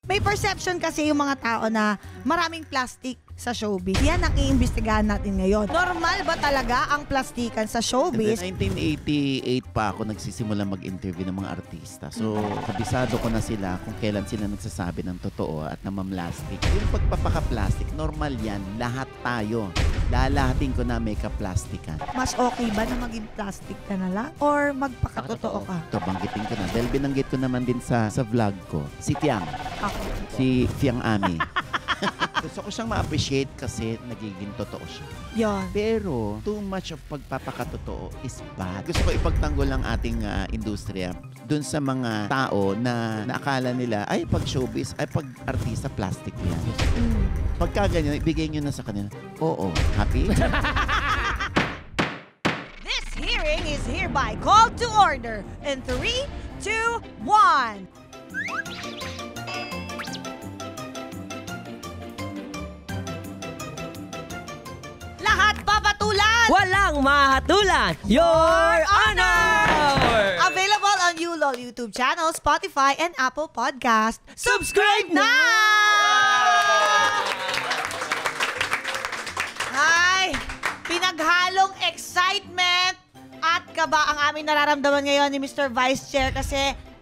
May perception kasi yung mga tao na maraming plastic sa showbiz. Yan ang iimbestigahan natin ngayon. Normal ba talaga ang plastikan sa showbiz? 1988 pa ako nagsisimula mag-interview ng mga artista. So, kabisado ko na sila kung kailan sila nagsasabi ng totoo at namamlastic. Yung pagpapaka-plastic, normal yan. Lahat tayo. Lalahatin ko na may ka-plastikan. Mas okay ba na maging plastic ka na lang? Or magpakatotoo ka? Ito, banggitin ko na. Dahil binanggit ko naman din sa vlog ko. Si Tiang. Ako. Si Tiang Ami. Gusto ko siyang ma-appreciate kasi nagiging totoo siya. Yon. Pero, too much of pagpapakatotoo is bad. Gusto ko ipagtanggol ang ating industriya dun sa mga tao na naakala nila, ay pag showbiz, ay pag artista, plastic yan. Pagka ganyan, ibigay nyo na sa kanila. Oo. Happy? This hearing is hereby called to order in 3, 2, 1. Lahat papatulan! Walang mahatulan! Your Honor! Available on ULOL YouTube channel, Spotify, and Apple Podcast. Subscribe na! Hi! Pinaghalong excitement at kaba ang aming nararamdaman ngayon ni Mr. Vice Chair kasi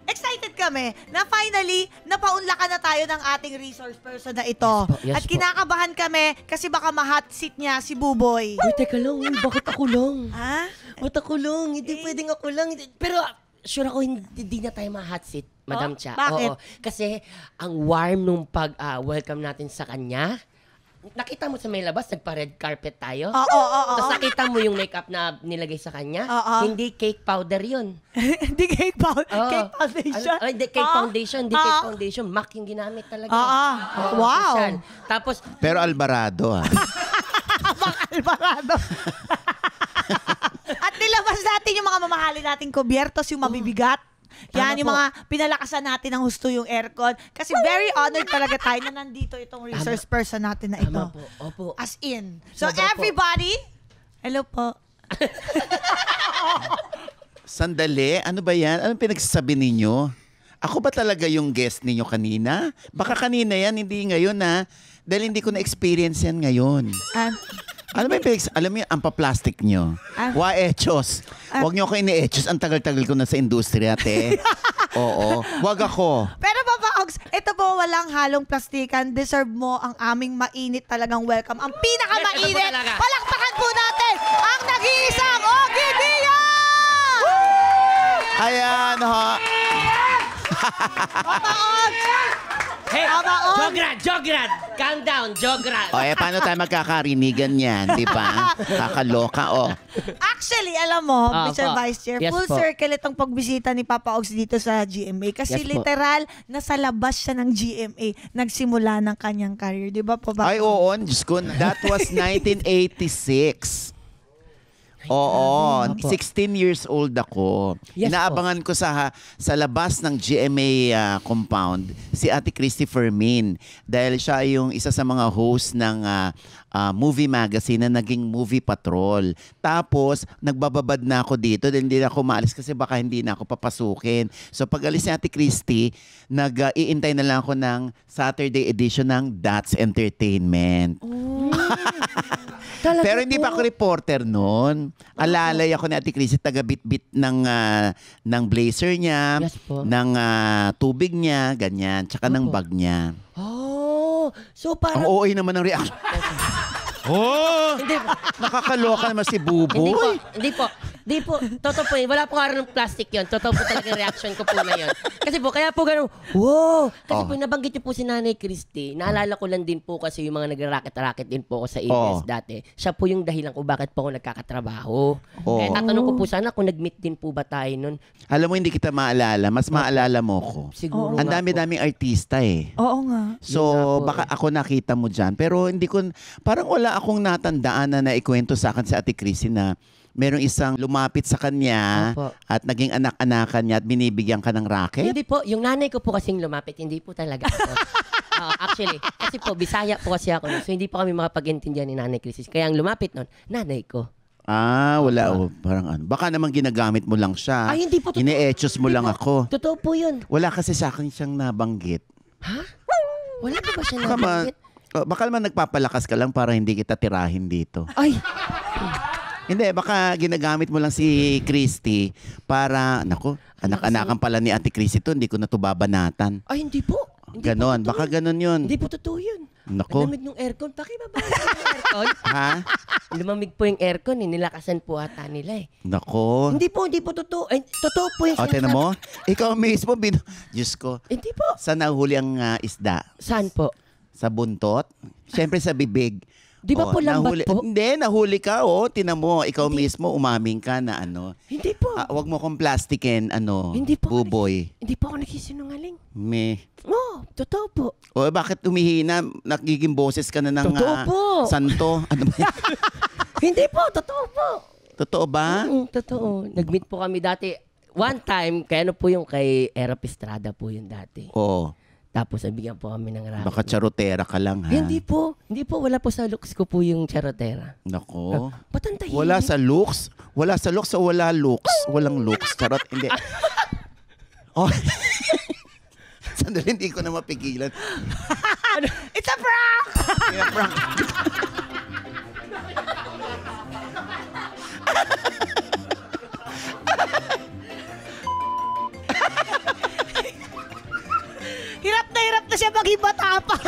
excited kami na finally napaunlakan na tayo ng ating resource person na ito. Yes, at kinakabahan kami kasi baka ma-hot seat niya si Buboy. Uy, teka lang. Bakit ako lang? Ha? Ba't ako lang? Hindi pwedeng ako lang. Pero sure ako hindi na tayo ma-hot seat, Madam Cha. Bakit? Oo, kasi ang warm nung pag-welcome natin sa kanya. Nakita mo sa may labas, nagpa-red carpet tayo? Oo. Tapos nakita mo yung makeup na nilagay sa kanya? Oo. Hindi cake powder yun. Hindi cake Oo. foundation. Hindi cake foundation. Hindi cake foundation. MAC yung ginamit talaga. Oo, Wow. official. Tapos, Pero Alvarado, ha? Alvarado. At nilabas natin yung mga mamahalin nating kubyertos, yung mabibigat. Yan, Tama yung po. mga pinalakasan natin ng husto yung aircon. Kasi very honored talaga tayo na nandito itong resource person natin na ito. tama po. Opo. As in. So Sobra po. everybody, hello po. Sandali, ano ba yan? Anong pinagsasabi ninyo? Ako ba talaga yung guest ninyo kanina? Baka kanina yan, hindi ngayon ha. Dahil hindi ko na-experience yan ngayon. Ano ba yung alam mo yung ampaplastic nyo? Wa-echos. Huwag nyo ako ini-echos. Ang tagal-tagal ko na sa industriya, te. Oo. Huwag ako. Pero Papa Ogs, ito po walang halong plastikan. Deserve mo ang aming mainit talagang welcome. Ang pinakamainit. Yes, ito po talaga. Palakpakan po natin ang nag-iisang Ogie Diaz! Ayan, ha. Papa Ogs! Hey, Tama, on. Jograd! Calm down, Jograd! O, paano tayo magkakarinigan yan, di ba? Kakaloka, Actually, alam mo, Mr. po. Vice Chair, Yes full po. circle itong pagbisita ni Papa Ogs dito sa GMA. Kasi Yes po. literal, nasa labas siya ng GMA. Nagsimula ng kanyang career. Di ba po, Papa Ay, oo, Diyos ko. That was 1986. Oo, 16 years old ako. Yes, Inaabangan ko sa labas ng GMA compound si Ate Christy Fermin dahil siya yung isa sa mga host ng movie magazine na naging Movie Patrol. Tapos, nagbababad na ako dito dahil hindi na ako maalis kasi baka hindi na ako papasukin. So, pag alis ni Ate Christy, iintay na lang ako ng Saturday edition ng That's Entertainment. Pero hindi pa ako reporter noon. Alalay ako ni Ate Christy, taga-bit-bit ng blazer niya, Yes po. ng tubig niya, ganyan, tsaka ng bag niya. Oh, so Ang parang... OA naman ng reaction. Oh! Hindi po. Nakakaloka naman si Buboy. Hindi po. Totoo po yun. Wala po karoon ng plastic yun. Totoo po talaga yung reaction ko po na yun. Kasi po, kaya po gano'n, wow! Kasi po, nabanggit niyo po si Nanay Christy. Naalala ko lang din po kasi yung mga nagra-racket-racket din po ako sa ABS dati. Siya po yung dahilan ko bakit po ako nagkakatrabaho. Kaya tatanong ko po sana kung nag-meet din po ba tayo nun. Alam mo, hindi kita maalala. Mas maalala mo ko. Siguro Ang nga po. dami-daming artista eh. Oo nga. So, Yun nga po baka ako nakita mo dyan. Pero hindi ko, parang wala akong natandaan na naikwento sa akin si Ate Christy na merong isang lumapit sa kanya Opo. at naging anak-anakan niya at binibigyan ka ng racket. Hindi po. Yung nanay ko po kasing lumapit. Hindi po talaga ako. Actually, kasi po, Bisaya po kasi ako. So, hindi po kami makapag-intindihan ni Nanay Christy. Kaya ang lumapit nun, nanay ko. Wala. Parang ano. Baka naman ginagamit mo lang siya. Ay, hindi po totoo. Ine-etchos mo Hindi lang po. ako. Totoo po yun. Wala kasi sa akin siyang nabanggit. Ha? Wala ba siya Baka, nabanggit? baka naman nagpapalakas ka lang para hindi kita tirahin dito. Ay, Hindi, baka ginagamit mo lang si Christy para, nako, anak-anakan pala ni Ate Christy to, hindi ko na to babanatan. ay hindi po. Hindi Ganon, po totoo baka yun. ganon yun. Hindi po totoo yun. Nako. Lamig ng aircon. Pakibaba yung aircon. Ha? Lumamig po yung aircon. Nilakasan po ata nila eh. Nako. Hindi po totoo. Ay, totoo po yung O, tinan mo? Ikaw mismo, Diyos ko. Hindi po. Saan nahuli ang isda? Saan po? Sa buntot? Siyempre sa bibig. Di ba po lambat po? Hindi, nahuli ka. Tinan mo. Ikaw mismo, umaming ka na ano. Hindi po. Wag mo kong plastikin, Hindi po. buboy. Hindi po ako nagsisinungaling. Me. Oo, totoo po. Bakit umihina? Nagiging boses ka na ng Totoo po. santo. Ano ba yan? Hindi po, totoo po. Totoo ba? Totoo. Nag-meet po kami dati. One time, kaya ano po yung kay Erap Estrada po yung dati. Oo. Tapos nabigyan po kami ng racket. Baka charotera ka lang, ha? Hindi po. Hindi po. Wala po sa looks ko po yung charotera. Nako. Ba't ang tahimik? Wala sa looks? Wala sa looks o wala looks? Walang looks. Charot, hindi. Oh. Sandali, hindi ko na mapigilan. It's a prank! Prank. Hirap na siya maging matapang.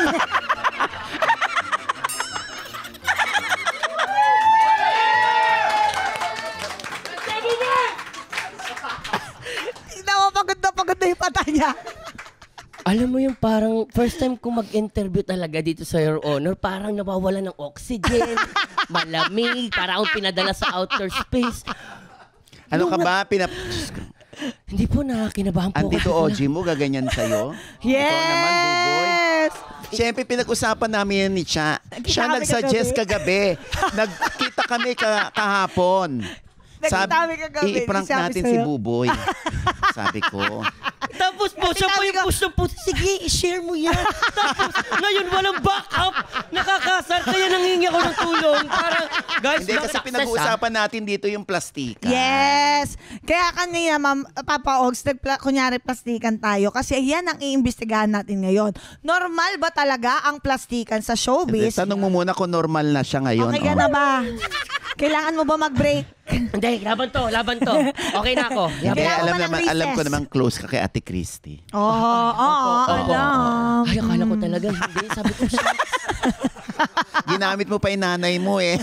Tignan mo, pagod na yung mata niya. Alam mo yung parang first time kong mag-interview talaga dito sa Your Honor, parang nawawala ng oxygen, malamig, para akong pinadala sa outer space. Ano ka ba? Hindi po, nakakinabahan po. Andito kasi OG mo, gaganyan sa'yo? Yes! Ikaw naman, buboy. Siyempre, pinag-usapan namin ni Cha. Nagkita Siya kami nag-suggest kagabi. Nagkita kami kahapon. Nagkita kami kagabi. I-prank Sabi natin sa'yo. si Buboy. Sabi ko. Tapos po, siya pa yung push na po, sige, i-share mo yan. Tapos, ngayon walang backup. Nakakasar, kaya nangingi ako ng tulong. Para, guys, Hindi, kasi pinag-uusapan natin dito yung plastika. Yes! Kaya kanina, Ma'am Papa Ogs, kunyari plastikan tayo kasi yan ang iimbestigahan natin ngayon. Normal ba talaga ang plastikan sa Hindi, showbiz? tanong mo muna kung normal na siya ngayon. Okay ka na ba? Kailangan mo ba mag-break? Hindi, laban to. Okay na ako. Hindi, Kailangan mo ba ng alam ko recess? naman close ka kay Ate Christy. Oo, alam. Ay, akala ko talaga, hindi. Sabi ko siya. Ginamit mo pa yung nanay mo eh.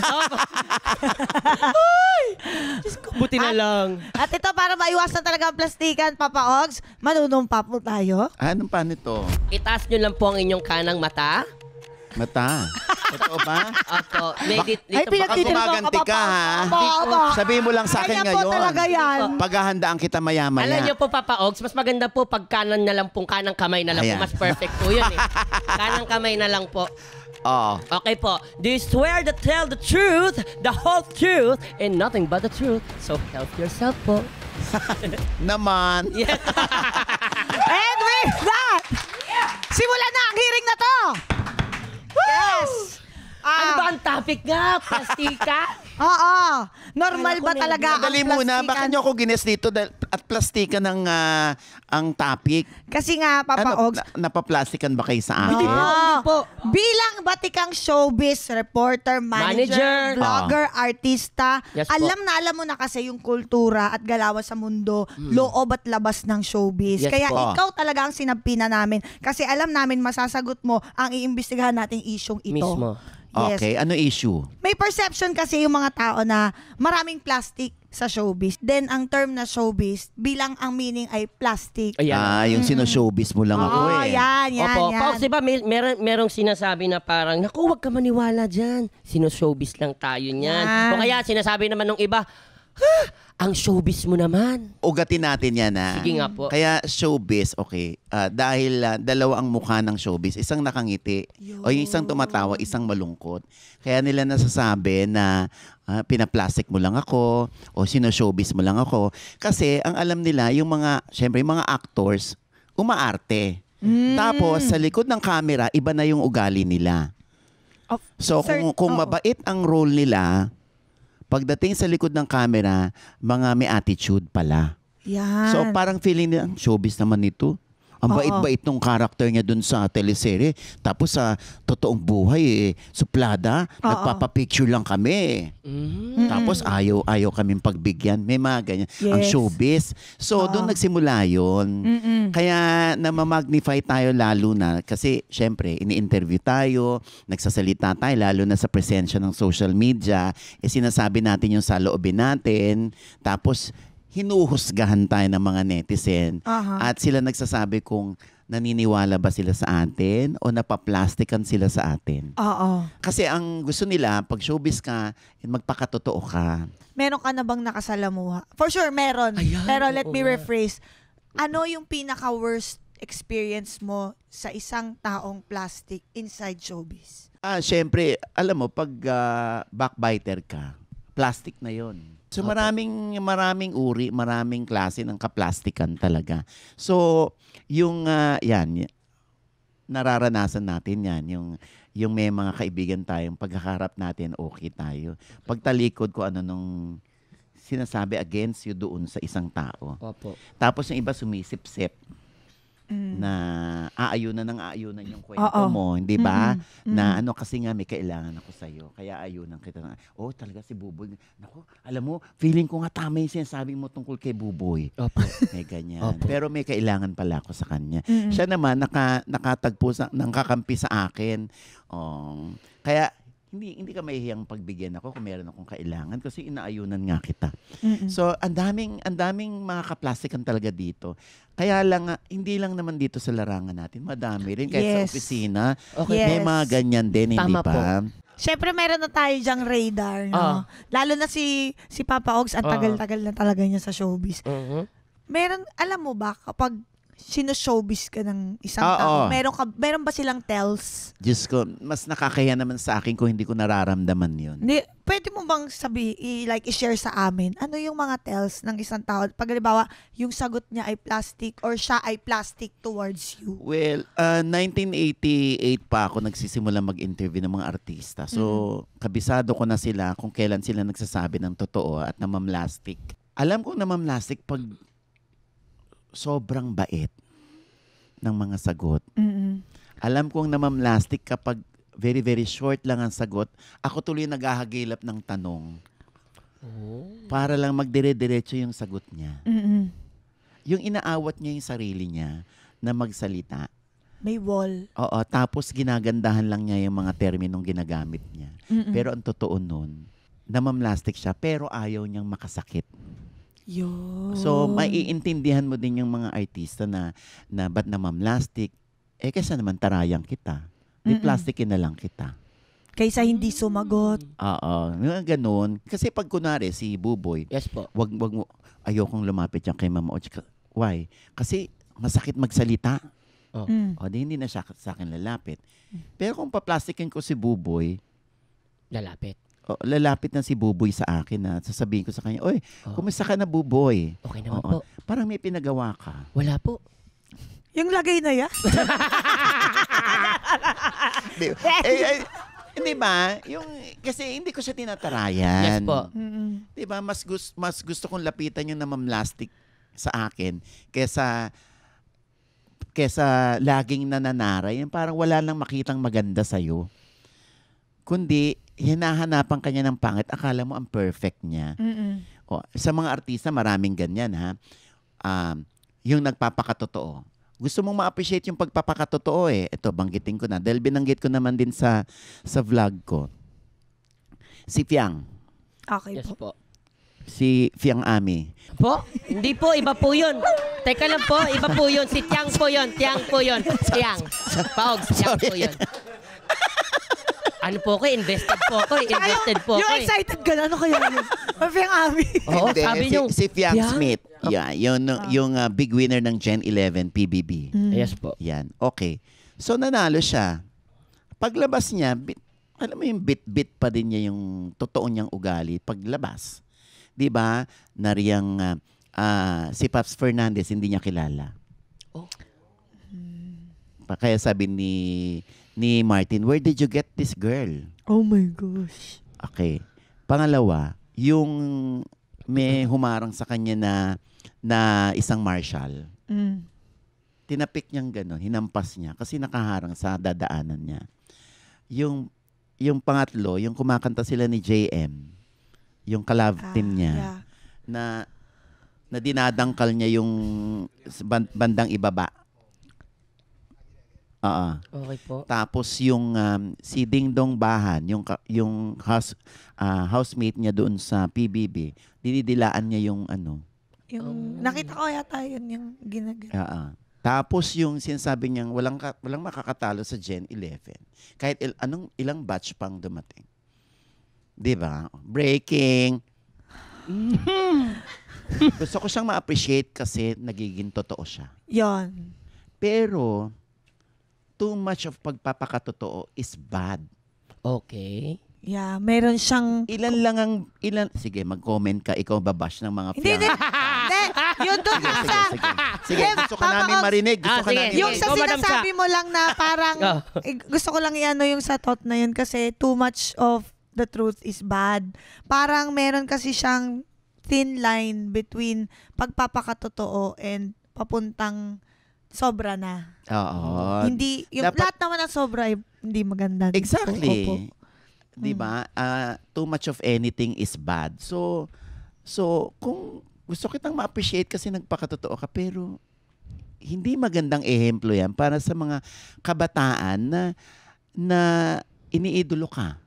Buti na lang. At ito, para maiwasan talaga ang plastikan, Papa Ogs, manunumpa po tayo. Anong paano to? Itaas nyo lang po ang inyong kanang mata. Mata. Totoo ba? Ako, dito Ay, ba? pinagtitripan gumaganti ka, ha? Opo. Sabihin mo lang sa akin Kanya po ngayon. talaga yan. Paghahandaan kita maya-maya. Alam niyo po, Papa Ogs, mas maganda po pag kanan na lang pong kanang kamay na lang Ayan. po. Mas perfect po yun eh. Kanang kamay na lang po. Oo. Okay po. Do you swear to tell the truth, the whole truth, and nothing but the truth? So help yourself po. Naman. Yes. And with that, simulan na ang hearing na to! Yes! Ano ba ang topic nga? Plastika? Oo. Normal Akala ba ko talaga ang Dali muna, plastikan? bakit niyo ako gines dito at plastika ng ang topic? Kasi nga, Papa Ogs, Napaplastikan ba kayo sa hindi akin? po, hindi po. Bilang batikang showbiz, reporter, manager, Manager. vlogger, artista, Yes po. alam mo na kasi yung kultura at galawan sa mundo, loob at labas ng showbiz. Yes Kaya po. ikaw talaga ang sinapina namin kasi alam namin masasagot mo ang iimbestigahan nating isyong ito. Mismo. Yes. Okay, ano issue? May perception kasi yung mga tao na maraming plastic sa showbiz. Then, ang term na showbiz, bilang ang meaning ay plastic. Ayan. Yung sino-showbiz mo lang ako Oo, eh. yan. Opo. Pops, diba merong sinasabi na parang, naku, wag ka maniwala dyan. Sino-showbiz lang tayo niyan. Yan. O kaya sinasabi naman ng iba, ang showbiz mo naman. Ugatin natin yan ha. Sige nga po. Kaya showbiz, okay. Dahil dalawa ang mukha ng showbiz. Isang nakangiti o yung isang tumatawa, isang malungkot. Kaya nila nasasabi na pinaplastic mo lang ako o sino-showbiz mo lang ako. Kasi ang alam nila, yung syempre yung mga actors, umaarte. Tapos sa likod ng camera, iba na yung ugali nila. Of- So Sir, kung oo. mabait ang role nila, Pagdating sa likod ng camera, mga may attitude pala. Yan. So parang feeling nila, showbiz naman nito. Ang Oo. bait-bait nung karakter niya dun sa teleserye. Tapos sa totoong buhay, suplada, Oo. nagpapapicture lang kami. Tapos ayaw kaming pagbigyan. May mga ganyan. Ang Yes. showbiz. So Oo. doon nagsimula yun. Mm-mm. Kaya namamagnify tayo lalo na kasi syempre ini-interview tayo, nagsasalita tayo lalo na sa presensya ng social media, sinasabi natin yung saloobin natin, tapos hinuhusgahan tayo ng mga netizen Aha. at sila nagsasabi kung naniniwala ba sila sa atin o napaplastikan sila sa atin. Oo. Kasi ang gusto nila, pag showbiz ka, magpakatotoo ka. Meron ka na bang nakasalamuha? For sure, meron. Ayan, Pero let oo me nga. rephrase. Ano yung pinaka-worst experience mo sa isang taong plastic inside showbiz? Syempre, alam mo, pag backbiter ka, plastic na yon. So Opo. maraming uri, maraming klase ng kaplastikan talaga. So, yung yan, nararanasan natin yan, yung may mga kaibigan tayong pagkaharap natin, okay tayo. Pagtalikod ko ano nung sinasabi against you doon sa isang tao. Opo. Tapos yung iba sumisip-sip Mm. na aayunan yung kwento Oo. mo, hindi ba? Mm-mm. Na ano kasi nga may kailangan ako sa iyo. Kaya ayunan kita na, oh talaga si Buboy. Nako, alam mo, feeling ko nga tama yung sinasabi mo tungkol kay Buboy. Opo. May ganyan. Opo. Pero may kailangan pala ako sa kanya. Mm-mm. Siya naman nakatagpo nangkakampi sa akin. Kaya hindi ka mahihiyang pagbigyan ako kung meron akong kailangan kasi inaayunan nga kita. Mm-mm. So, ang daming mga kaplastikan talaga dito. Kaya lang, hindi lang naman dito sa larangan natin. Madami rin. Kahit sa Yes. opisina, Okay. Yes. may mga ganyan din, hindi Tama po. ba? Siyempre, meron na tayo dyang radar, no? Ah. Lalo na si Papa Ogs, ang Ah. tagal-tagal na talaga niya sa showbiz. Mhm. Meron, alam mo ba, kapag sino-showbiz ka ng isang Oo. tao, meron ba silang tells? Diyos ko, mas nakakaya naman sa akin kung hindi ko nararamdaman yun. Hindi, pwede mo bang i-share sa amin, ano yung mga tells ng isang tao? Pag halimbawa, yung sagot niya ay plastic or siya ay plastic towards you. Well, 1988 pa ako nagsisimula mag-interview ng mga artista. So, kabisado ko na sila kung kailan sila nagsasabi ng totoo at namamlastik. Alam ko namamlastik pag sobrang bait ng mga sagot. Mm-mm. Alam kong namamlastik kapag very, very short lang ang sagot. Ako tuloy naghahagilap ng tanong Oh. para lang magdire-diretso yung sagot niya. Mm-mm. Yung inaawat niya yung sarili niya na magsalita. May wall. Oo, tapos ginagandahan lang niya yung mga terminong ginagamit niya. Mm-mm. Pero ang totoo nun, namamlastik siya pero ayaw niyang makasakit. Yun. So, maiintindihan mo din yung mga artista na ba't namamlastik? Kaysa naman tarayang kita. Di Mm-mm. plastikin na lang kita. Kaysa hindi sumagot. Oo, mga ganun. Kasi pag kunwari si Buboy, Yes po. wag mo, ayokong lumapit yan kay Mama Ochi. Why? Kasi masakit magsalita. Oh. Mm. O, di hindi na siya sa akin lalapit. Pero kung paplastikin ko si Buboy, Lalapit. lalapit na si Buboy sa akin na sasabihin ko sa kanya, oy, Oh. kumusta ka na Buboy? Okay naman Oo. po. Parang may pinagawa ka. Wala po. Yung lagay na yan. Hindi ba? Kasi hindi ko siya tinatarayan. Yes po. Mm-mm. Di ba? Mas gusto kong lapitan yung namamlastik sa akin kesa laging nananaray. Yung parang wala nang makitang maganda sa'yo. Kundi, hinahanapan kanya ng pangit. Akala mo ang perfect niya. Mm-mm. Sa mga artista, maraming ganyan, ha? Yung nagpapakatotoo. Gusto mong ma-appreciate yung pagpapakatotoo eh. Ito, banggitin ko na. Dahil binanggit ko naman din sa vlog ko. Si Fiang. Okay Yes po. po. Si Fiang Ami. Po? Hindi po, iba po yun. Teka lang po, iba po yun. Si Tiang po yun. Tiang po yun. Tiang. Paog, Tiang po yun. Ano po ko? Invested po ako. Invested po Yung ako. excited ka na, ano kaya yun? Parang Ami. Oo, Hindi, sabi si, niyo. si Fiang Fiang? Smith. Yeah, yung big winner ng Gen 11 PBB. Yes po. Yan. Okay. So, nanalo siya. Paglabas niya, alam mo yung bit-bit pa din niya yung totoo niyang ugali paglabas. Di ba? Nariyang si Paps Fernandez, hindi niya kilala. Oh. Kaya sabi ni Martin, where did you get this girl? Oh my gosh. Okay. Pangalawa, yung may humarang sa kanya na isang marshal. Tinapik niyang gano'n, hinampas niya kasi nakaharang sa dadaanan niya. Yung pangatlo, yung kumakanta sila ni JM, yung collab team niya, na dinadangkal niya yung bandang ibaba. Okay po. Tapos yung si Ding Dong Bahan, yung housemate niya doon sa PBB, dinidilaan niya yung ano. Nakita ko yata yun yung ginagawa. Tapos yung sinasabi niyang walang makakatalo sa Gen 11. Kahit ilang batch pang dumating. 'Di ba? Breaking. Gusto ko siyang ma-appreciate kasi nagiging totoo siya. Yon. Pero too much of pagpapakatotoo is bad. Okay. Yeah, meron siyang... Sige, mag-comment ka, ikaw babash ng mga Hindi. Yun doon sa... Sige, gusto ka namin marinig. Yung sa sinasabi mo lang na parang... gusto ko lang i-ano yung sa thought na yun kasi too much of the truth is bad. Parang meron kasi siyang thin line between pagpapakatotoo and papuntang sobra na. Oo. Hindi, yung lahat naman ng sobra ay hindi maganda. Exactly. Opo. 'Di ba? Too much of anything is bad. So kung gusto kitang ma-appreciate kasi nagpakatotoo ka, pero hindi magandang ehemplo 'yan para sa mga kabataan na iniidolo ka.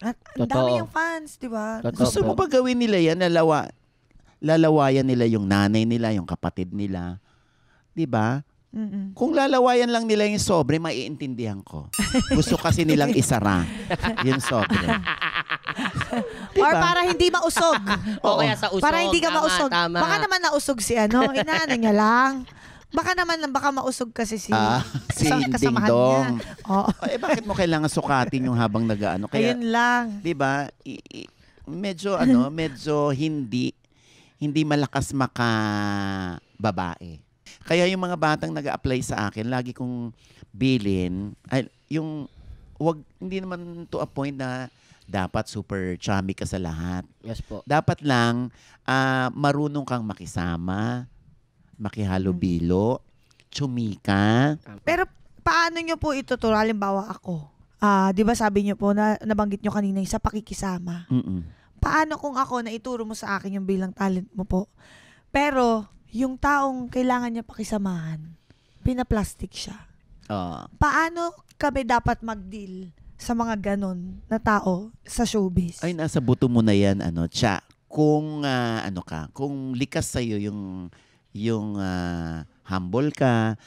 At ang dami yung fans, 'di ba? Gusto mo ba gawin nila 'yan, lalawayan nila yung nanay nila, yung kapatid nila? 'Di ba? Kung lalawayan lang nila yung sobre, maiintindihan ko. Gusto kasi nilang isara yung sobre. Diba? Or para hindi mausog. O kaya sa usog. Para hindi ka mausog. Tama. Baka naman nausog si inaano niya lang. Baka mausog kasi si Ding kasamahan Dong. niya. Oo. Bakit mo kailangan sukatin yung habang nagaano? Kaya, ayun lang. 'di ba? Medyo hindi malakas babae. Kaya yung mga batang nag-a-apply sa akin, lagi kong bilin, hindi naman to a point na dapat super chummy ka sa lahat. Yes po. Dapat lang marunong kang makisama, makihalubilo, chumika. Pero paano nyo po ituturo? Halimbawa ako. Di ba sabi nyo po na nabanggit nyo kanina yung sa pakikisama. Paano kung ako na ituro mo sa akin yung bilang talent mo po? Pero yung taong kailangan niya pakisamahan, pinaplastic siya. Paano kami dapat mag-deal sa mga ganon na tao sa showbiz? Ay, nasa buto mo na yan, Tsa. Kung, kung likas sa'yo yung humble ka,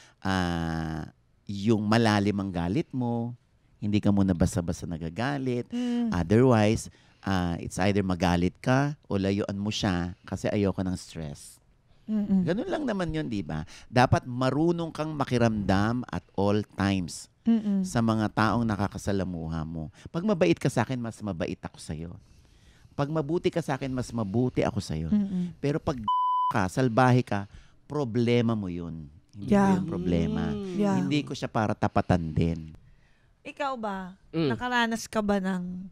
yung malalim ang galit mo, hindi ka muna basta-basta nagagalit. Otherwise, it's either magalit ka o layuan mo siya kasi ayoko ng stress. Ganun lang naman yun, di ba? Dapat marunong kang makiramdam at all times sa mga taong nakakasalamuha mo. Pag mabait ka sa akin, mas mabait ako sa'yo. Pag mabuti ka sa akin, mas mabuti ako sa'yo. Pero pag salbahe ka, problema mo yun. Hindi mo yun problema. Hindi ko siya para tapatan din. Ikaw ba? Nakaranas ka ba ng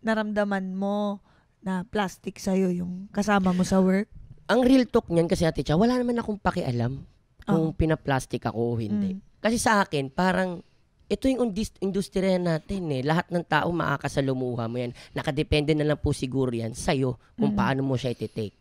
naramdaman mo na plastic sa'yo yung kasama mo sa work? Ang real talk niyan kasi Ate Cha, wala naman akong pakialam kung pinaplastic ako o hindi. Kasi sa akin, parang ito yung industriya natin eh. Lahat ng tao makakasalumuha mo yan. Nakadepende na lang po siguro yan sa'yo kung paano mo siya iti-take.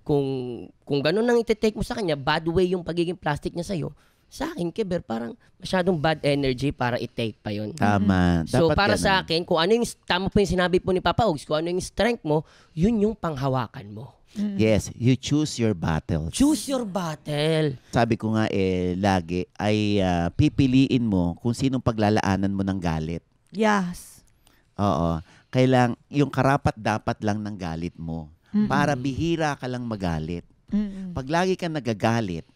Kung ganun nang iti-take mo sa kanya, bad way yung pagiging plastic niya sa'yo, sa akin, Kiber, parang masyadong bad energy para i-take pa yun. Tama. So, Dapat para ganun. sa akin, kung ano yung, tama po yung sinabi po ni Papa Ogs, kung ano yung strength mo, yun yung panghawakan mo. Yes, you choose your battles. Choose your battle. Sabi ko nga lagi ay pipiliin mo kung sinong paglalaanan mo ng galit. Yes. Oo. Kailang yung karapat dapat lang ng galit mo. Para bihira ka lang magalit. Pag lagi ka nagagalit,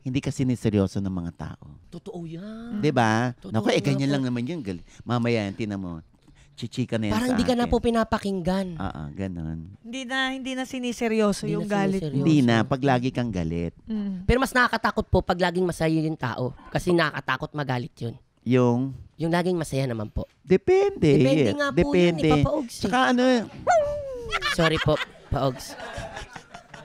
hindi ka siniseryoso ng mga tao. Totoo yan. 'Di ba? Totoo Naku, nga ganyan po. lang naman yun. Mamaya, tinan mo. Chichika na yan Parang sa hindi ka na akin. po pinapakinggan. Ganon. Hindi na siniseryoso Hindi yung na galit siniseryoso. mo. Hindi na, pag lagi kang galit. Pero mas nakakatakot po pag laging masaya yung tao. Kasi nakakatakot magalit yun. Yung Yung laging masaya naman po. depende. Depende nga po yun, Depende. Papa Ogs. Tsaka Sorry po, Paogs.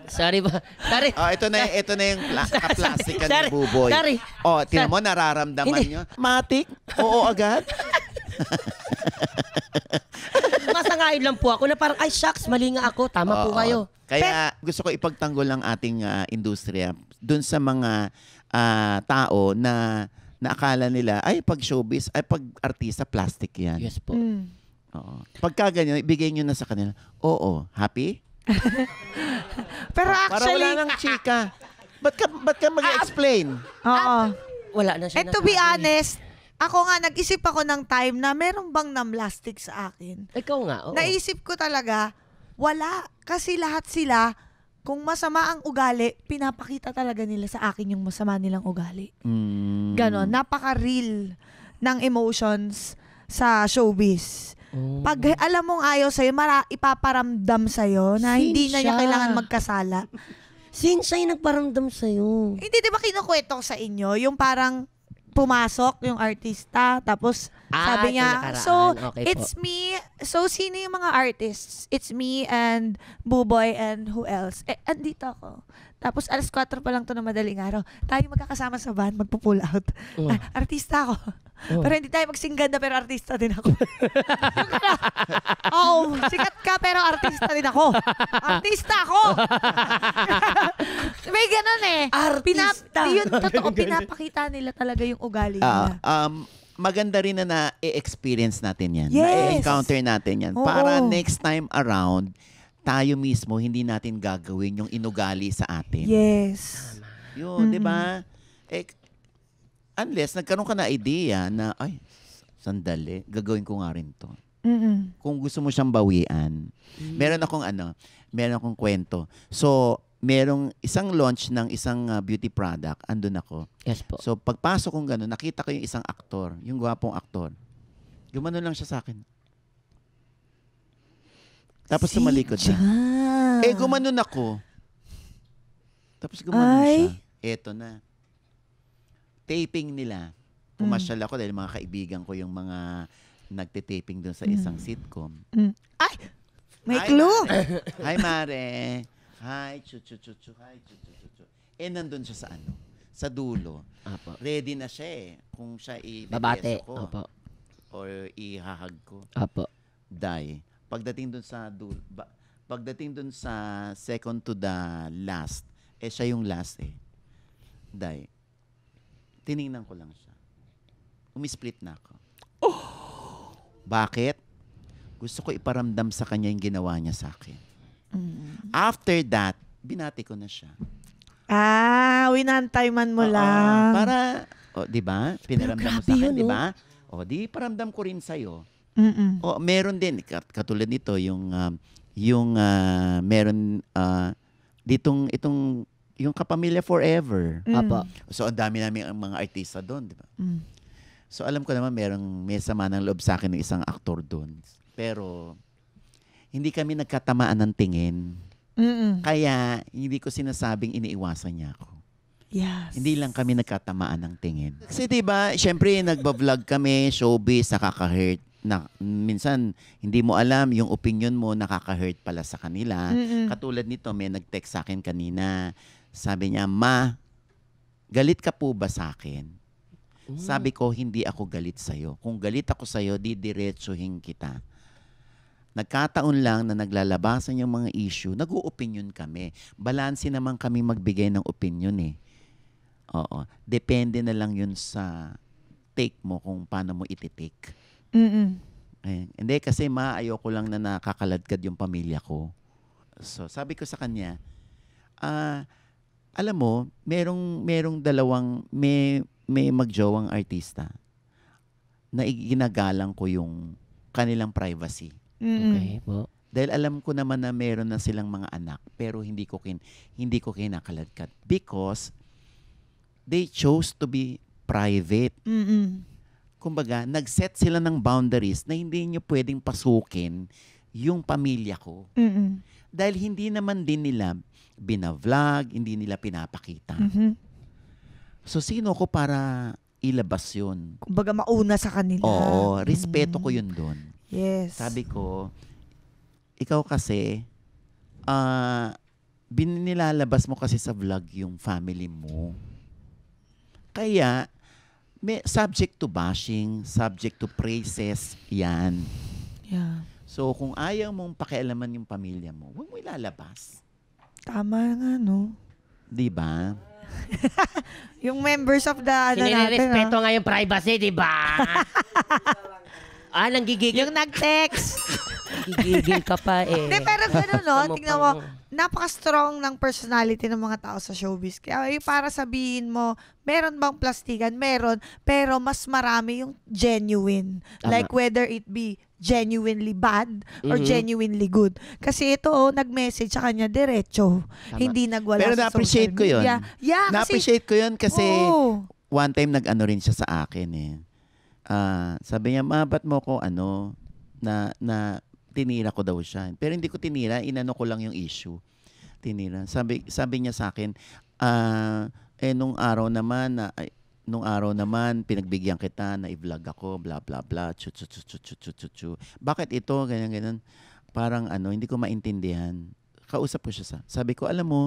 Sorry po. Sorry. Ito na yung ka-plastic ka Sorry. ni Buboy. Sorry. Tingnan mo, nararamdaman Hindi. nyo. Matik? Oo, agad? Masangayon lang po ako na parang, ay shucks, mali nga ako. Tama po Oo. kayo. Kaya gusto ko ipagtanggol ang ating industriya dun sa mga tao na akala nila, ay pag showbiz, ay pag artista, plastic yan. Yes po. Oo. Pagka ganyan, ibigay nyo na sa kanila, oo, happy? Pero Para actually, wala nang chika. Ba't ka mag-explain? oo. Wala na siya And to be nasabi. honest, ako nga, nag-isip ako ng time na meron bang nam-plastic sa akin. Ikaw nga, oo. Naisip ko talaga, wala. Kasi lahat sila, kung masama ang ugali, pinapakita talaga nila sa akin yung masama nilang ugali. Ganon, napaka-real ng emotions sa showbiz. Pag alam mong ayaw sa'yo, ipaparamdam sa'yo na hindi na niya Sinsya. kailangan magkasala. Since ay nagparamdam sa'yo. Hindi, di ba kinukwento ko sa inyo, yung parang pumasok yung artista, tapos sabi niya, nakaraan. so, Okay it's me. So, sino yung mga artists? It's me and Buboy and who else? Andito ako. Tapos, 4:00 pa lang to na madaling araw. Tayo magkakasama sa van, magpo-pull out. Artista ako. Pero hindi tayo magsing-ganda, pero artista din ako. Oo, sikat ka, pero artista din ako. Artista ako! May ganun eh. Artista. Yun, totoo, pinapakita nila talaga yung ugali nila. Maganda rin na na-experience natin yan. Yes. Na-encounter natin yan. Oo. Para next time around, tayo mismo, hindi natin gagawin yung inugali sa atin. Yes. Yun, di ba? Unless nagkaroon ka na idea na, ay, sandali, gagawin ko nga rin to. Kung gusto mo siyang bawian. Meron akong kwento. So, merong isang launch ng isang beauty product, andun ako. Yes po. So, pagpasok kong gano'n, nakita ko yung isang aktor, yung gwapong aktor. Gumano lang siya sa akin. Tapos tumalikod na. Gumanon ako. Tapos gumanon siya. Eto na. Taping nila. Pumasyal ako dahil mga kaibigan ko yung mga nagte-taping doon sa isang sitcom. Ay! May Hi, clue! Mare. Hi, Mare. Hi, chu-chu-chu-chu. Hi, chu-chu-chu-chu. Nandun siya sa sa dulo. Apo. Ready na siya eh. Kung siya Babate. i-beso ko. Opo. Or ihahag ko. Apo. Die. Pagdating dun sa second to the last, siya yung last eh. Die. Tiningnan ko lang siya. Umisplit na ako. Bakit? Gusto ko iparamdam sa kanya yung ginawa niya sa akin. After that, binati ko na siya. Winantayman mo lang. Para, di ba? Pinaramdam mo sa grabe akin, yun, di ba? Di paramdam ko rin sa'yo. Mm-mm. Meron din, katulad nito, meron yung Kapamilya Forever. Apo. So, ang dami namin ang mga artista doon, di ba? So, alam ko naman may sama ng loob sa akin ng isang aktor doon. Pero, hindi kami nagkatamaan ng tingin. Kaya, hindi ko sinasabing iniiwasan niya ako. Yes. Hindi lang kami nagkatamaan ng tingin. Kasi di ba, syempre nagba-vlog kami, showbiz, nakaka-hurt. Minsan, hindi mo alam yung opinion mo, nakaka-hurt pala sa kanila. Katulad nito, may nag-text sa akin kanina. Sabi niya, Ma, galit ka po ba sa akin? Sabi ko, hindi ako galit sa'yo. Kung galit ako sa'yo, didiretsuhin kita. Nagkataon lang na naglalabasan yung mga issue, nag-o-opinion kami. Balanse naman kami magbigay ng opinion eh. Oo. Depende na lang yun sa take mo kung paano mo iti-take. Hindi kasi ayoko lang na nakakaladkad yung pamilya ko. So, sabi ko sa kanya, alam mo, merong dalawang, may magjowang artista na ginagalang ko yung kanilang privacy. Okay po. Dahil alam ko naman na meron na silang mga anak, pero hindi ko kinakaladkad because they chose to be private. Kumbaga, nag-set sila ng boundaries na hindi nyo pwedeng pasukin yung pamilya ko. Dahil hindi naman din nila binavlog, hindi nila pinapakita. So, sino ko para ilabas yun? Kumbaga mauna sa kanila. Oo, respeto ko yun doon. Yes. Sabi ko, ikaw kasi, nilalabas mo kasi sa vlog yung family mo. Kaya, may subject to bashing, subject to praises, yan. Yeah. So, kung ayaw mong pakialaman yung pamilya mo, huwag mo ilalabas. Tama nga, no? Di ba? Yung members of the, ano natin, Sinire-respeto nga yung privacy, di ba? Nanggigigil. yung nag-text. Nanggigigil ka pa eh. Hindi, pero gano'n, no? Tama Tingnan pa, mo, no? napaka-strong ng personality ng mga tao sa showbiz. Kaya yung para sabihin mo, meron bang plastikan? Meron, pero mas marami yung genuine. Tama. Like whether it be genuinely bad or genuinely good. Kasi ito, nag-message sa kanya diretso. Tama. Hindi nagwala Pero sa na-appreciate social ko yun. media. Yeah, Na-appreciate ko yun kasi Oo. one time nag-ano rin siya sa akin eh. Sabi niya, ba't mo ko na tinira ko daw siya. Pero hindi ko tinira, inano ko lang yung issue. Tinira. Sabi niya sa akin, nung araw naman pinagbigyan kita na i-vlog ako, bla bla bla, chu. Bakit ito ganyan? Parang hindi ko maintindihan. Kausap ko siya sabi ko, alam mo,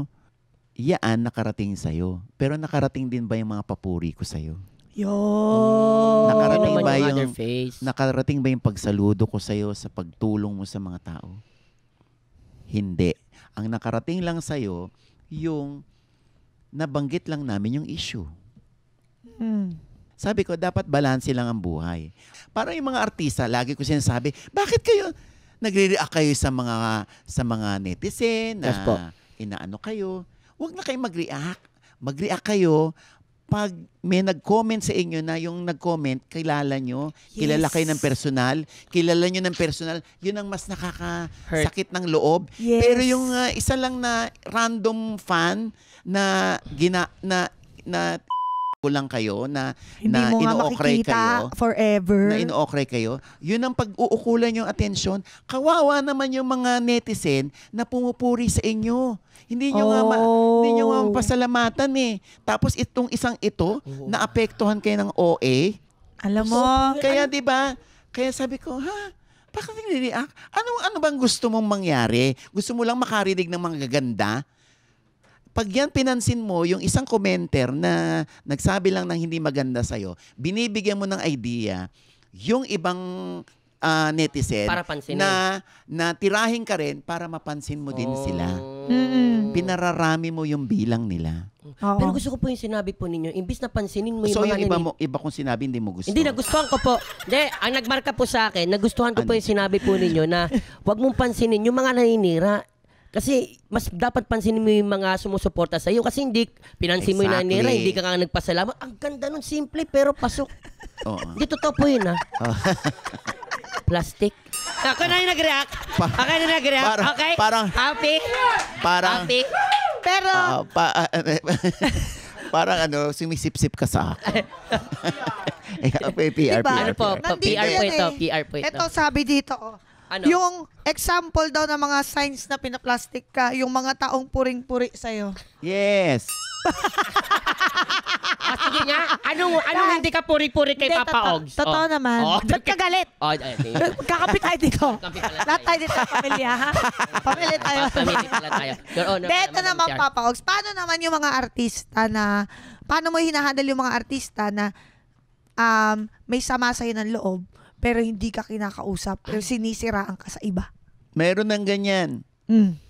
yaan nakarating sa'yo. Pero nakarating din ba yung mga papuri ko sa'yo? Nakarating Yun naman ba yung yung other face. nakarating ba yung pagsaludo ko sa'yo sa pagtulong mo sa mga tao? Hindi. Ang nakarating lang sa'yo, yung nabanggit lang namin yung issue. Sabi ko, dapat balanse lang ang buhay. Parang yung mga artista, lagi ko sinasabi, bakit kayo nagre-react kayo sa mga netizen Yes po. na inaano kayo? Huwag na kayo mag-react. Mag-react kayo pag may nag-comment sa inyo na yung nag-comment, kilala nyo, kilala kayo ng personal, kilala nyo ng personal, yun ang mas nakakasakit ng loob. Yes. Pero yung isa lang na random fan na ko lang kayo, na Hindi mo nga ino-okray makikita kayo, forever. na ino-okray kayo, yun ang pag-uukulan yung atensyon. Kawawa naman yung mga netizen na pumupuri sa inyo. Hindi nyo nga pasalamatan eh. Tapos itong isang ito, naapektuhan kayo ng OA. Alam mo, Kaya 'di ba? Kaya sabi ko, bakit nagre-react? Ano bang gusto mong mangyari? Gusto mo lang makarinig ng mga gaganda? Pag yan pinansin mo, yung isang commenter na nagsabi lang ng hindi maganda sa'yo, binibigyan mo ng idea, yung ibang netizen Para pansinin. na tirahin ka rin para mapansin mo din sila. Pinararami mo yung bilang nila. Oo. Pero gusto ko po yung sinabi po ninyo, imbis na pansinin mo yung So mga yung iba kong sinabi, hindi mo gusto. Hindi, nagustuhan ko po. Hindi, ang nagmarka po sa akin, nagustuhan ko po yung sinabi po ninyo na huwag mong pansinin yung mga naninira. Kasi mas dapat pansinin mo yung mga sumusuporta sa iyo kasi hindi pinansin mo yung Exactly. naninira, hindi ka nga nagpasalamat. Ang ganda nun, simple pero pasok. Oo. Hindi totoo po yun, ha? Plastic. Ako na yung nag-react. Ako na nag-react. Parang- Okay? parang- Happy? Parang, Happy? pero, parang sumisip-sip ka sa akin. PR, Diba? Ano po? Nandito PR po yan ito. eh. PR po ito. ito sabi dito, Ano? yung example daw ng mga signs na pinaplastic ka, yung mga taong puring-puri sa'yo. Yes. Sige nga, anong hindi ka puri-puri kay Hindi, Papa Ogs? Totoo naman. Ba't ka galit? Kakapit tayo dito. Kakapit pala Lahat tayo. tayo dito, pamilya, ha? Pamilya tayo. Pamili pala tayo. Your Honor, Hindi, ito naman, Chair. Papa Ogs. Paano naman yung mga artista na, paano mo hinahandle yung mga artista na may sama sa'yo ng loob, pero hindi ka kinakausap, pero sinisiraan ka sa iba? Meron ng ganyan.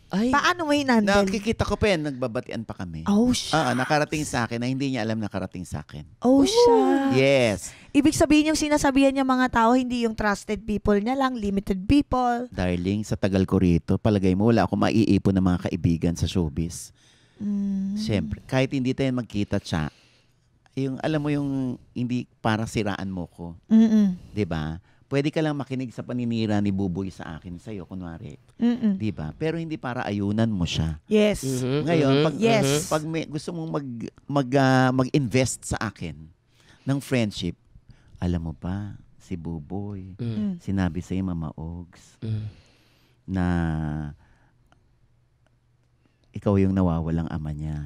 Ay, Paano mo hinahandle? Nakikita ko pa yan, nagbabatian pa kami. Oh, siya. Nakarating sa akin na hindi niya alam nakarating sa akin. Oh, siya. Yes. Ibig sabihin yung sinasabihan niya mga tao, hindi yung trusted people niya lang, limited people. Darling, sa tagal ko rito, palagay mo wala akong maiipon ng mga kaibigan sa showbiz. Siyempre, kahit hindi tayo magkita siya, yung alam mo yung hindi para siraan mo ko. 'Di ba? Pwede ka lang makinig sa paninira ni Buboy sa akin sa'yo, kunwari. 'Di ba? Pero hindi para ayunan mo siya. Yes. Ngayon, pag, Yes. pag gusto mong mag-invest sa akin ng friendship, alam mo pa, si Buboy, sinabi sa'yo, Mama Ogs, na ikaw yung nawawalang ama niya.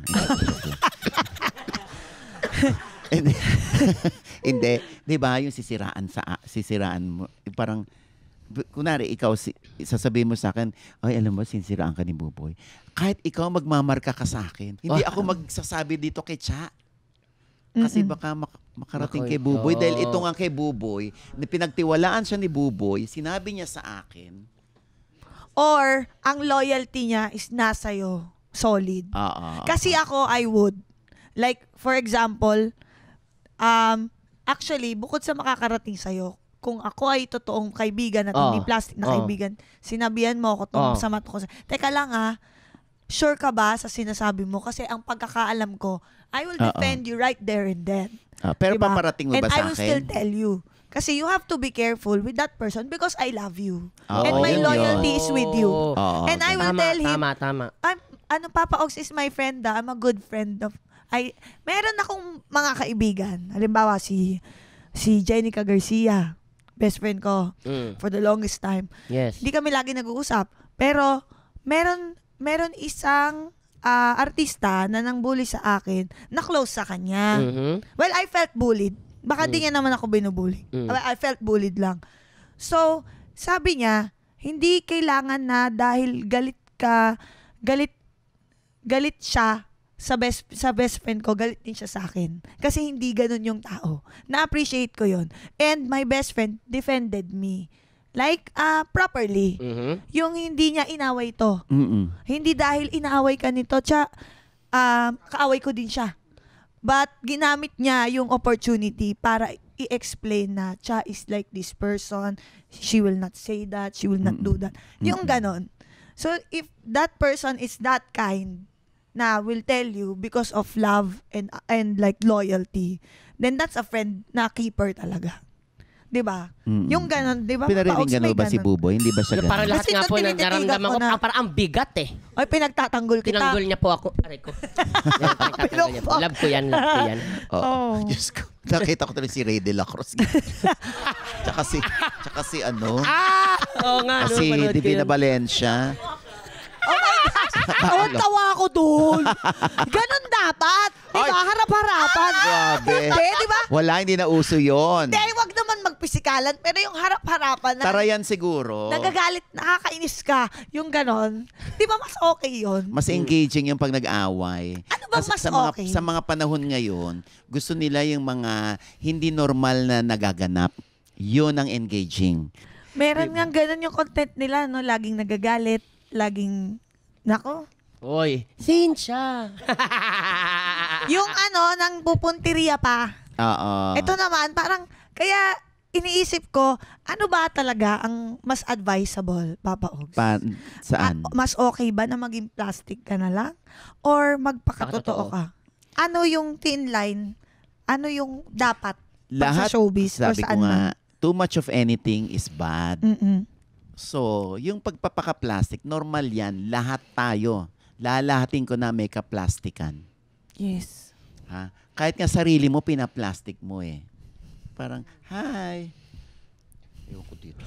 Hindi, 'di ba, yung sisiraan mo, parang kunwari, ikaw, sasabihin mo sa akin, ay, alam mo, sinsiraan ka ni Buboy. Kahit ikaw magmamarka ka sa akin, hindi ako magsasabi dito kay Cha. Kasi baka makarating kay Buboy. Dahil ito nga kay Buboy, na pinagtiwalaan siya ni Buboy, sinabi niya sa akin. Or, ang loyalty niya is nasa'yo. Solid. Kasi ako, I would. Like, for example, actually, bukod sa makakarating sa'yo, kung ako ay totoong kaibigan at hindi plastic na kaibigan, sinabihan mo ako itong masama ko. Teka lang sure ka ba sa sinasabi mo? Kasi ang pagkakaalam ko, I will defend you right there and then. Pero diba? paparating mo ba and sa akin? I will still tell you. Kasi you have to be careful with that person because I love you. Oo, and my yun loyalty yun. is with you. And I will tell him, Tama. Papa Ogs is my friend. I'm a good friend of... meron akong mga kaibigan. Halimbawa, si Jenica Garcia. Best friend ko. For the longest time. Yes. Hindi kami lagi nag-uusap. Pero, meron isang artista na nang bully sa akin na close sa kanya. Well, I felt bullied. Baka di niya naman ako binubully. I felt bullied lang. So, sabi niya, hindi kailangan na dahil galit siya sa best friend ko, galit din siya sa akin. Kasi hindi ganun yung tao. Na-appreciate ko yon. And my best friend defended me. Like, properly. Yung hindi niya inaway to. Hindi dahil inaaway ka nito, kaaway ko din siya. But, ginamit niya yung opportunity para i-explain na Cha is like this person. She will not say that. She will not do that. Yung ganon. So, if that person is that kind, na will tell you because of love and like loyalty, then that's a friend na keeper talaga. 'Di ba? Yung ganon, 'di ba? Pinarinig ba si Buboy? Hindi ba siya ganon? Parang lahat Kasi nga po nung nararamdaman ko, tinititigan ko parang ang bigat Ay, pinagtatanggol kita. Tinanggol niya po ako. Aray ko. Pinagtatanggol niya po. Love ko yan. Diyos ko. Nakita ko tuloy si Ray de la Cruz. tsaka si ano. Oo nga. Kasi Divina Valencia. Oh my gosh! Tawa ako doon. Ganon dapat. Diba? Harap-harapan. Grabe. Diba? Wala, hindi na uso yun. Hindi, wag naman magpisikalan. Pero yung harap-harapan. Tara yan siguro. Nagagalit, nakakainis ka. Yung ganon. Di ba mas okay yun? Mas engaging yung pag nag-away. Ano ba mas okay? Sa mga panahon ngayon, gusto nila yung mga hindi normal na nagaganap. Yun ang engaging. Meron nga ganon yung content nila, no? Laging nagagalit. Laging, nako. Oy, Cynthia. Yung nang pupunteriya pa. Oo. Ito naman, parang, kaya iniisip ko, ano ba talaga ang mas advisable, Papa Ogs? Saan? Mas okay ba na maging plastic ka na lang? Or magpakatotoo ka? Ano yung thin line? Ano yung dapat? Lahat, sa showbiz or sabi ko saan nga, too much of anything is bad. So, yung pagpapaka-plastic, normal yan. Lahat tayo. Lalahatin ko na may ka-plastikan. Yes. Ha? Kahit nga sarili mo, pinaplastic mo eh. Parang, hi. Ewan ko dito.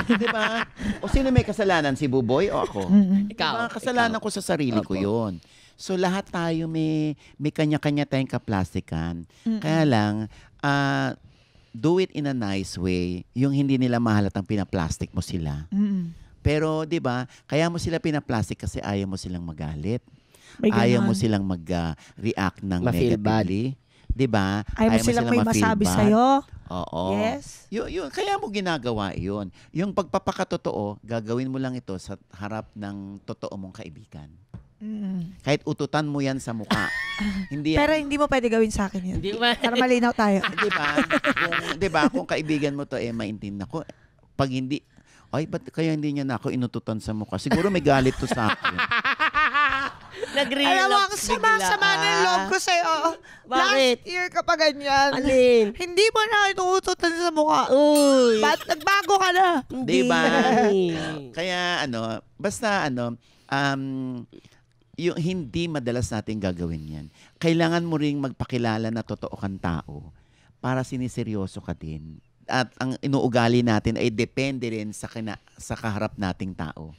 Diba? O sino may kasalanan? Si Buboy o ako? Ikaw. Diba? Kasalanan ko sa sarili ko yun. So, lahat tayo may kanya-kanya tayong ka-plastikan. Kaya lang, do it in a nice way, yung hindi nila mahalatang pinaplastic mo sila. Pero, di ba, kaya mo sila pinaplastic kasi ayaw mo silang magalit. Ayaw mo silang mag-react ng Ma-feel negatively. Di ba? Ayaw mo silang may masabi sa'yo. Oo. Yes. Yun, kaya mo ginagawa yun. Yung pagpapakatotoo, gagawin mo lang ito sa harap ng totoo mong kaibigan. Kahit ututan mo yan sa mukha. Hindi yan. Pero hindi mo pwede gawin sa akin yun. Hindi ba? Para malinaw tayo. Di ba? Kung kaibigan mo to, maintindihan ko. Pag hindi, ay, ba't kaya hindi niya na ako inututan sa mukha? Siguro may galit to sa akin. Nag-relapse Alam mo, ang sama-sama ng loob ko sa'yo. Bakit? Last year ka pa ganyan. Alin? Hindi mo na inuututan sa mukha. Uy. Ba't nagbago ka na? Di ba? Kaya basta yung hindi madalas natin gagawin yan. Kailangan mo ring magpakilala na totoo kang tao para siniseryoso ka din. At ang inuugali natin ay depende rin sa kaharap nating tao.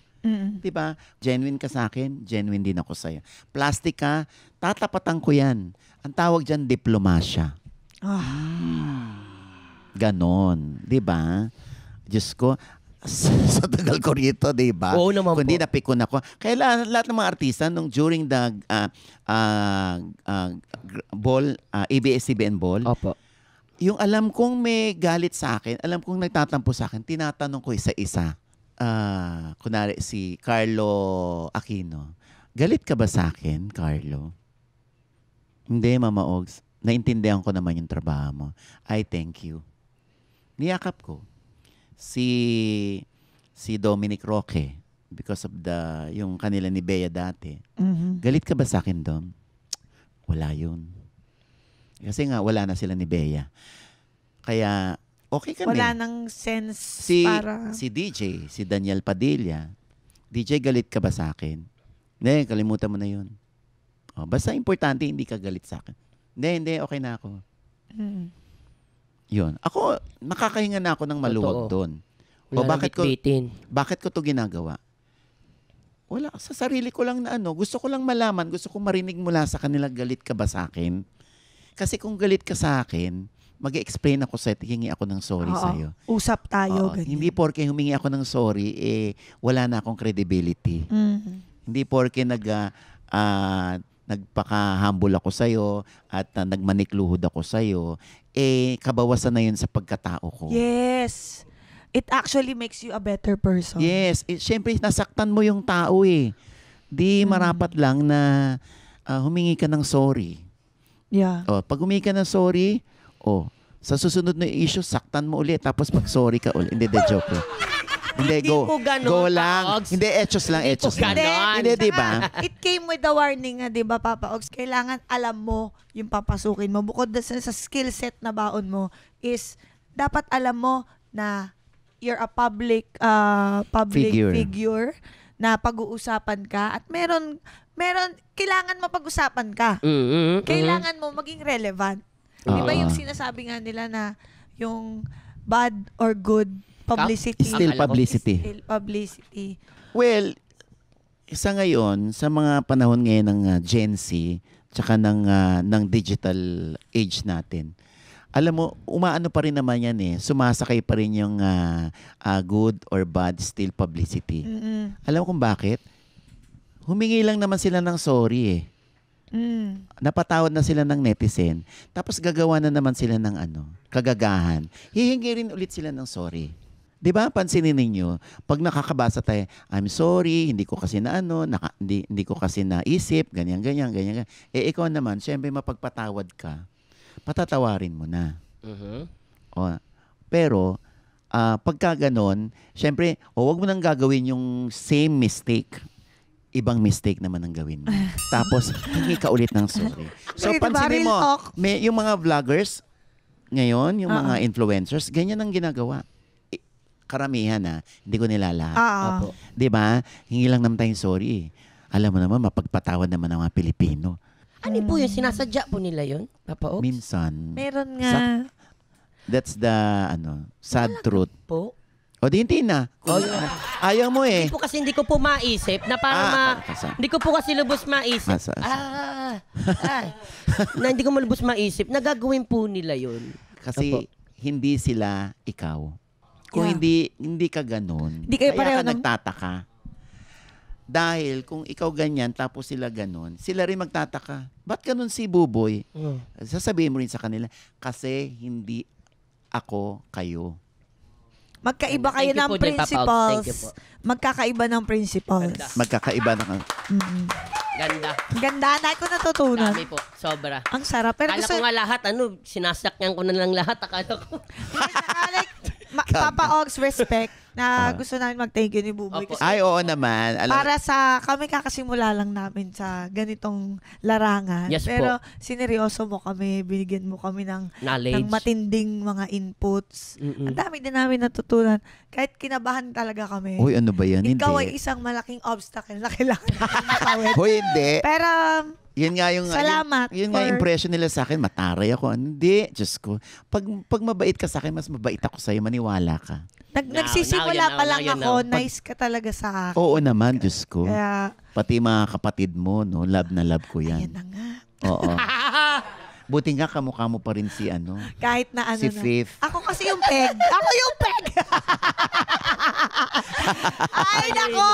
Diba? Genuine ka sa akin, genuine din ako sa'yo. Plastic ka, tatapatan ko yan. Ang tawag dyan, diplomasya. Ganon. Diba? Diyos ko, sa tagal ko rito, di ba? Oo naman Kundi po. napikon ako. Kaya lahat ng mga artista, nung during the ball, ABS-CBN ball, Opo. yung alam kong may galit sa akin, alam kong nagtatampo sa akin, tinatanong ko isa-isa. Kunwari si Carlo Aquino, galit ka ba sa akin, Carlo? Hindi, Mama Ogs. Naintindihan ko naman yung trabaho mo. I thank you. Niyakap ko. Si Dominic Roque, because of yung kanila ni Bea dati. Galit ka ba sa akin, Dom? Wala yun. Kasi nga, wala na sila ni Bea. Kaya, okay kami. Wala nang sense para... Si DJ, si Daniel Padilla. DJ, galit ka ba sa akin? Hindi, kalimutan mo na yun. Basta importante, hindi ka galit sa akin. Hindi, okay na ako. Yun. Ako, nakakahinga na ako ng maluwag doon. O bakit ko to ginagawa? Wala, sa sarili ko lang na gusto ko lang malaman, gusto ko marinig mula sa kanila, galit ka ba sa akin? Kasi kung galit ka sa akin, mag-explain ako sa'yo, hingi ako ng sorry sa'yo. Usap tayo, ganyan. Hindi porke humingi ako ng sorry, wala na akong credibility. Hindi porke nagpaka-humble ako sa'yo at nagmanikluhod ako sa'yo, kabawasan na yun sa pagkatao ko. Yes. It actually makes you a better person. Yes. Siyempre, nasaktan mo yung tao Di marapat lang na humingi ka ng sorry. Yeah. Pag humingi ka ng sorry, sa susunod na issue, saktan mo ulit, tapos mag-sorry ka ulit. Hindi, joke lang. Hindi, go lang. Ogs. Hindi, etchos lang. Hindi, di ba? It came with the warning nga, di ba, Papa Ogs? Kailangan alam mo yung papasukin mo. Bukod sa skill set na baon mo, is dapat alam mo na you're a public figure na pag-uusapan ka. At meron, kailangan mapag-usapan ka. Kailangan mo maging relevant. Di ba yung sinasabi nga nila na yung bad or good publicity. Still publicity. Still publicity. Well, sa ngayon, sa mga panahon ngayon ng Gen Z, tsaka ng digital age natin, alam mo, umaano pa rin naman yan sumasakay pa rin yung good or bad still publicity. Alam mo kung bakit? Humingi lang naman sila ng sorry Napatawad na sila ng netizen. Tapos gagawa na naman sila ng kagagahan. Hihingi rin ulit sila ng sorry. 'Di ba? Pansinin ninyo, pag nakakabasa tayo, I'm sorry, hindi ko kasi hindi ko kasi naisip, ganyan. Ikaw naman, syempre mapagpatawad ka. Patatawarin mo na. Pero pagka ganon, syempre, wag mo nang gagawin yung same mistake. Ibang mistake naman ang gawin mo. Tapos, hingi ka ulit ng sorry. So, pansinin mo, yung mga vloggers, ngayon, yung mga influencers, ganyan ang ginagawa. Karamihan hindi ko nilalahat. Di ba? Hingi lang naman tayong sorry. Alam mo naman, mapagpatawad naman ng mga Pilipino. Ano po yun? Sinasadya po nila yun, Papa Ops? Minsan. Meron nga. That's the, sad truth. Po? O, di hindi na. Ayaw mo Hindi po kasi hindi ko po maisip na para hindi ko po kasi lubos maisip. Na hindi ko malubos maisip na gagawin po nila yun. Kasi hindi sila ikaw. Kung hindi ka ganun, Hindi kayo kaya pareho ka nagtataka. Dahil kung ikaw ganyan, tapos sila ganun, sila rin magtataka. Ba't ganun si Buboy? Sasabihin mo rin sa kanila, kasi hindi ako kayo. Magkaiba kayo Thank you ng po, Jen, Papa Ops. principles. Thank you po. Magkakaiba ng principles. Magkakaiba na Ganda. Ganda na ko natutunan. Dami po. Sobra. Ang sarap. Pero Akala ko nga lahat, sinasakyan ko na lang lahat. Akala ko. Papa Ogs, respect na gusto namin mag-thank you ni Buboy. Opo. Kasi Ay, oo naman. para kami kakasimula lang namin sa ganitong larangan. Yes po. Pero sineryoso mo kami, binigyan mo kami ng Knowledge. matinding mga inputs. Ang dami din namin natutunan. Kahit kinabahan talaga kami. Uy, ano ba yan? Ikaw Hindi. ay isang malaking obstacle na kailangan natin matawid. Hoy, hindi. Pero Yun nga yung salamat yun nga impression nila sa akin, mataray ako. Hindi, Diyos ko. Pag mabait ka sa akin, mas mabait ako sa'yo, maniwala ka. Nagsisimula pa lang now. ako, nice ka talaga sa akin. Oo naman, Diyos ko. Kaya, Pati mga kapatid mo, love na love ko yan. ayan na nga. Oo. Buti nga kamukha mo pa rin si ano. Kahit na ano Si na. Fifth. Ako kasi yung peg. Ako yung peg. Ay, nako.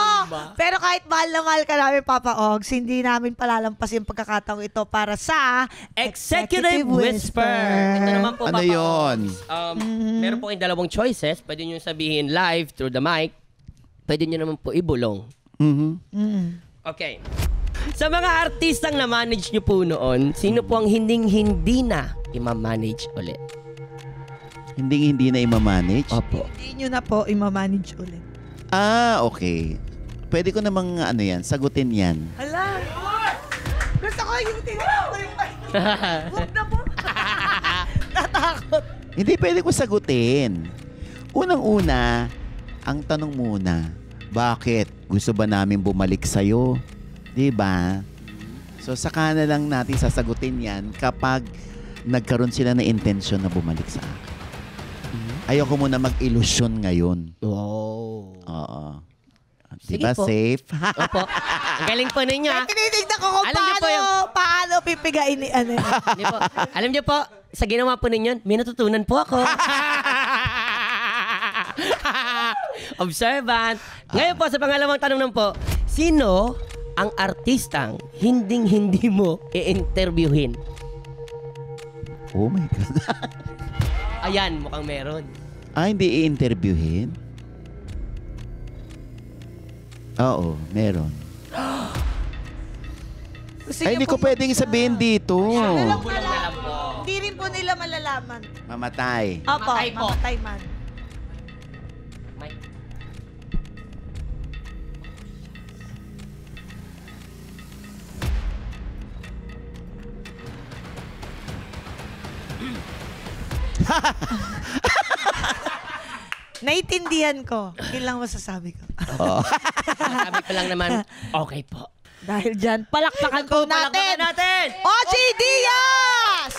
Pero kahit mahal na mahal ka namin, Papa Ogs, hindi namin palalampas yung pagkakataong ito para sa Executive Whisper. Ito naman po, Ano Papa yun? Ogs. Meron po kayong dalawang choices. Pwede nyo sabihin live through the mic. Pwede nyo naman po ibulong. Okay. Sa mga artistang na-manage nyo po noon, sino po ang hindi na ima-manage ulit? Hindi na imamanage? Opo. Hindi nyo na po imamanage ulit. Okay. Pwede ko namang sagutin yan. Hala. Gusto ko yung tinatawag ko yung huwag na po. Natakot. Hindi pwede ko sagutin. Unang-una, ang tanong muna, bakit? Gusto ba namin bumalik sa'yo? Diba? So, saka na lang natin sasagutin yan kapag nagkaroon sila na intensyon na bumalik sa akin. Ayoko muna mag-ilusyon ngayon. Oh. Oo. Sige Diba po. safe? Opo. Ang galing po ninyo, Ay, ha? tinitignan ko kung Alam niyo po paano pipigain ni ano. Hindi po. Alam niyo po, sa ginawa po ninyo, may natutunan po ako. Observant. Ngayon po, sa pangalawang tanong naman po, sino ang artistang hindi mo i-interviewin? Oh my God. Ayan, mukhang meron. Hindi i-interviewin? Oo, meron. Ay, hindi ko pwedeng sabihin dito. Hindi rin po nila malalaman. Mamatay. Opo, Mamatay po. mamatay man. Mike. Naiintindihan ko. Yun lang masasabi ko. Sabi ko lang naman, okay po. Dahil dyan, palakpakan po natin. natin! OG Diaz!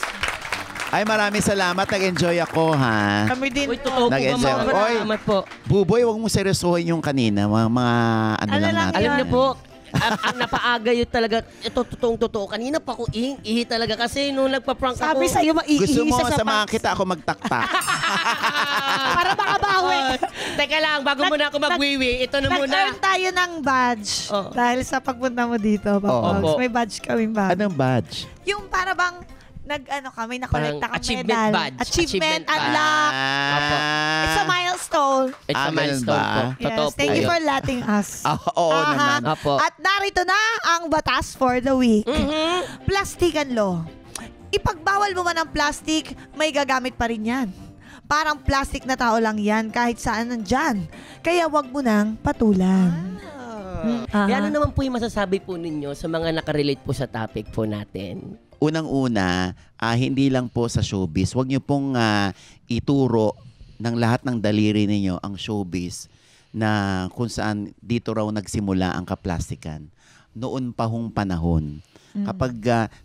Ay, maraming salamat. Nag-enjoy ako, ha? Kami din. Uy, totoo po ba Nag-enjoy. mga Oy. salamat po. Buboy, huwag mo seryosohin yung kanina. Mga ano Ano lang lang natin. Alam niyo po, ang napaaga yun talaga, ito totoong totoo. Kanina pa ko ihi talaga kasi nung nagpa-prank ako. Sabi sa'yo, Gusto mo, maiihisa sa samahan pants. kita ako magtaktak. Para makabawi. Teka lang, bago muna ako magwiwi, ito na muna. Nag-earn tayo ng badge. Oh. Dahil sa pagpunta mo dito, Papa Oo. Ogs. May badge kaming badge. Anong badge? Yung para bang nakolekta Parang kang achievement medal. badge. Achievement, Achievement badge. unlock. Opo. It's a milestone. It's a ganun milestone ba? po. Yes, Totoo po thank you yun. for letting us. Oo Aha. naman. Opo. At narito na ang batas for the week. Mhm. Plastikan law. Ipagbawal mo man ang plastic, may gagamit pa rin yan. Parang plastic na tao lang yan kahit saan nandyan. Kaya wag mo nang patulan. Kaya ano naman po yung masasabi po ninyo sa mga nakarelate po sa topic po natin? Unang-una, hindi lang po sa showbiz. Huwag niyo pong ituro ng lahat ng daliri ninyo ang showbiz na kung saan dito raw nagsimula ang kaplastikan. Noon pa hong panahon. Kapag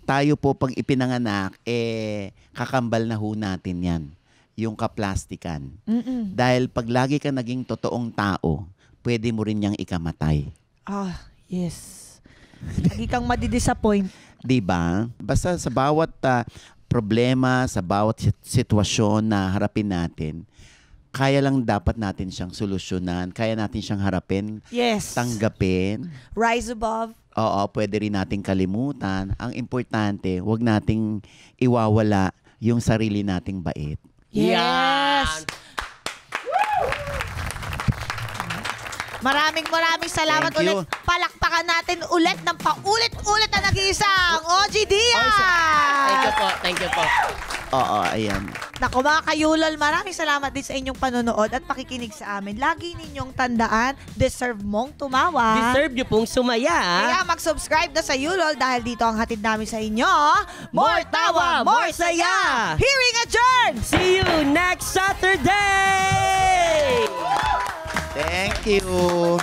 tayo po pag ipinanganak, kakambal na ho natin yan. Yung kaplastikan. Dahil pag lagi ka naging totoong tao, pwede mo rin niyang ikamatay. Yes. Lagi kang madidisappoint. Diba? Basta sa bawat problema, sa bawat sitwasyon na harapin natin, kaya lang dapat natin siyang solusyonan, kaya natin siyang harapin, Yes. tanggapin. Rise above. Oo, pwede rin nating kalimutan. Ang importante, wag nating iwawala yung sarili nating bait. Yes. Maraming salamat Thank you. ulit. Palakpakan natin ulit ng paulit-ulit na nag-iisang OG Diaz. Thank you po, thank you po. Oo, ayan. Naku mga kayulol, maraming salamat din sa inyong panonood at pakikinig sa amin. Lagi ninyong tandaan, deserve mong tumawa. Deserve nyo pong sumaya. Kaya mag-subscribe na sa Yulol dahil dito ang hatid namin sa inyo. More tawa, more saya. Hearing adjourned! See you next Saturday! Thank you.